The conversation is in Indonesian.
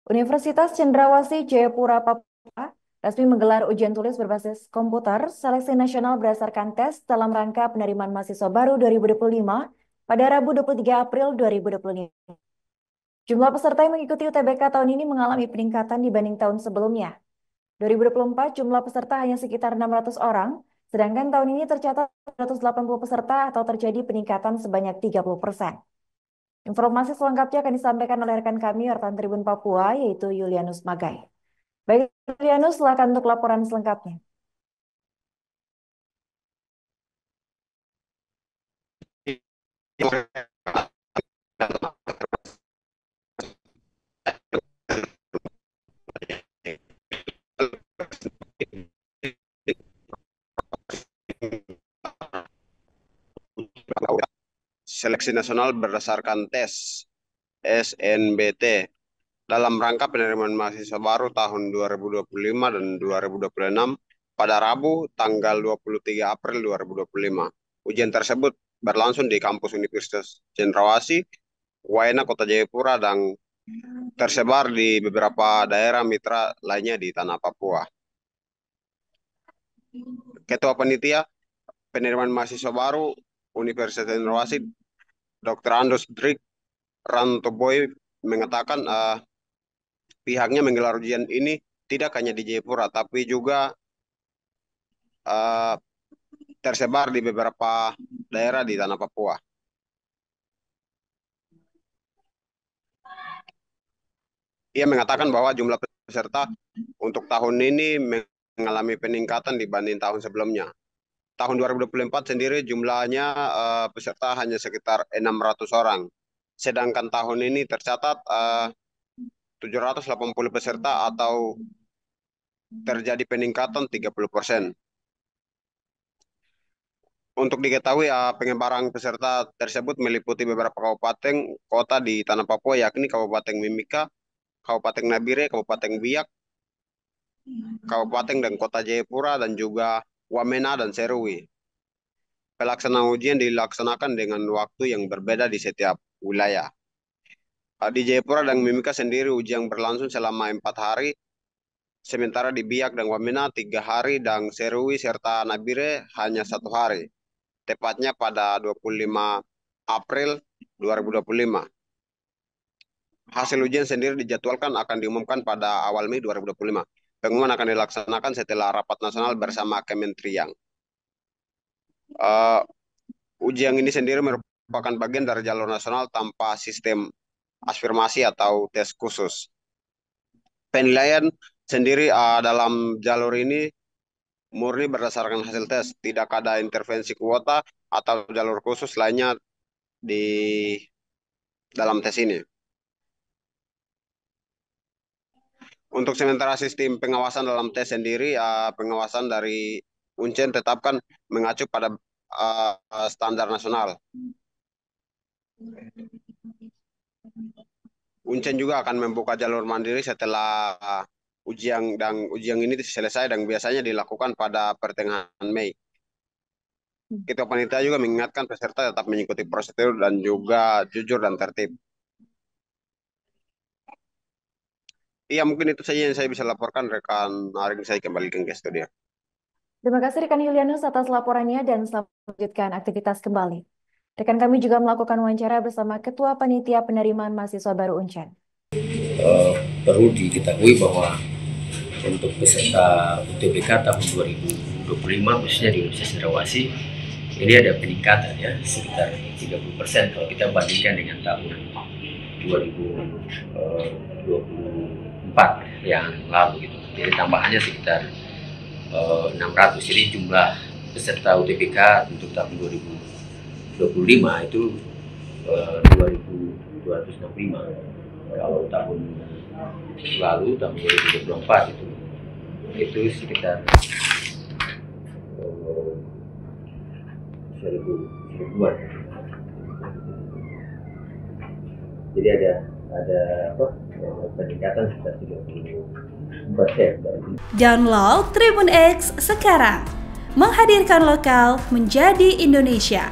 Universitas Cendrawasih Jayapura Papua resmi menggelar ujian tulis berbasis komputer seleksi nasional berdasarkan tes dalam rangka penerimaan mahasiswa baru 2025 pada Rabu 23 April 2025. Jumlah peserta yang mengikuti UTBK tahun ini mengalami peningkatan dibanding tahun sebelumnya. 2024 jumlah peserta hanya sekitar 600 orang, sedangkan tahun ini tercatat 180 peserta atau terjadi peningkatan sebanyak 30%. Informasi selengkapnya akan disampaikan oleh rekan kami wartawan Tribun Papua, yaitu Yulianus Magai. Baik, Yulianus, silakan untuk laporan selengkapnya. Seleksi nasional berdasarkan tes SNBT dalam rangka penerimaan mahasiswa baru tahun 2025 dan 2026 pada Rabu tanggal 23 April 2025. Ujian tersebut berlangsung di kampus Universitas Cendrawasih, Waena, Kota Jayapura, dan tersebar di beberapa daerah mitra lainnya di tanah Papua. Ketua Panitia Penerimaan Mahasiswa Baru Universitas Cendrawasih, Dr. Andros Drik Rantoboy, mengatakan pihaknya menggelar ujian ini tidak hanya di Jayapura, tapi juga tersebar di beberapa daerah di tanah Papua. Ia mengatakan bahwa jumlah peserta untuk tahun ini mengalami peningkatan dibanding tahun sebelumnya. Tahun 2024 sendiri jumlahnya peserta hanya sekitar 600 orang. Sedangkan tahun ini tercatat 780 peserta atau terjadi peningkatan 30%. Untuk diketahui, penyebaran peserta tersebut meliputi beberapa kabupaten kota di tanah Papua, yakni Kabupaten Mimika, Kabupaten Nabire, Kabupaten Biak, Kabupaten dan Kota Jayapura, dan juga Wamena dan Serui. Pelaksanaan ujian dilaksanakan dengan waktu yang berbeda di setiap wilayah. Di Jayapura dan Mimika sendiri ujian berlangsung selama 4 hari, sementara di Biak dan Wamena 3 hari, dan Serui serta Nabire hanya 1 hari, tepatnya pada 25 April 2025. Hasil ujian sendiri dijadwalkan akan diumumkan pada awal Mei 2025. Pengumuman akan dilaksanakan setelah rapat nasional bersama Kementerian. Ujian ini sendiri merupakan bagian dari jalur nasional tanpa sistem afirmasi atau tes khusus. Penilaian sendiri dalam jalur ini murni berdasarkan hasil tes, tidak ada intervensi kuota atau jalur khusus lainnya di dalam tes ini. Untuk sementara sistem pengawasan dalam tes sendiri, pengawasan dari Uncen tetapkan mengacu pada standar nasional. Uncen juga akan membuka jalur mandiri setelah ujian ini selesai, dan biasanya dilakukan pada pertengahan Mei. Ketua panitia juga mengingatkan peserta tetap mengikuti prosedur dan juga jujur dan tertib. Iya, mungkin itu saja yang saya bisa laporkan, rekan Aring. Saya kembalikan ke studio. Terima kasih rekan Yulianus atas laporannya dan selamat melanjutkan aktivitas kembali. Rekan kami juga melakukan wawancara bersama Ketua Panitia Penerimaan Mahasiswa Baru Uncen. Perlu diketahui bahwa untuk peserta UTBK tahun 2025 khususnya di Universitas Cendrawasih ini ada peningkatan ya sekitar 30% kalau kita bandingkan dengan tahun 2024 yang lalu gitu. Jadi tambahannya sekitar 600. Jadi jumlah peserta UTBK untuk tahun 2025 itu 2.265. Kalau tahun lalu tahun 2024 itu sekitar 1.000-an. Jadi ada peningkatan sekitar 30%. Download Tribun X sekarang, menghadirkan lokal menjadi Indonesia.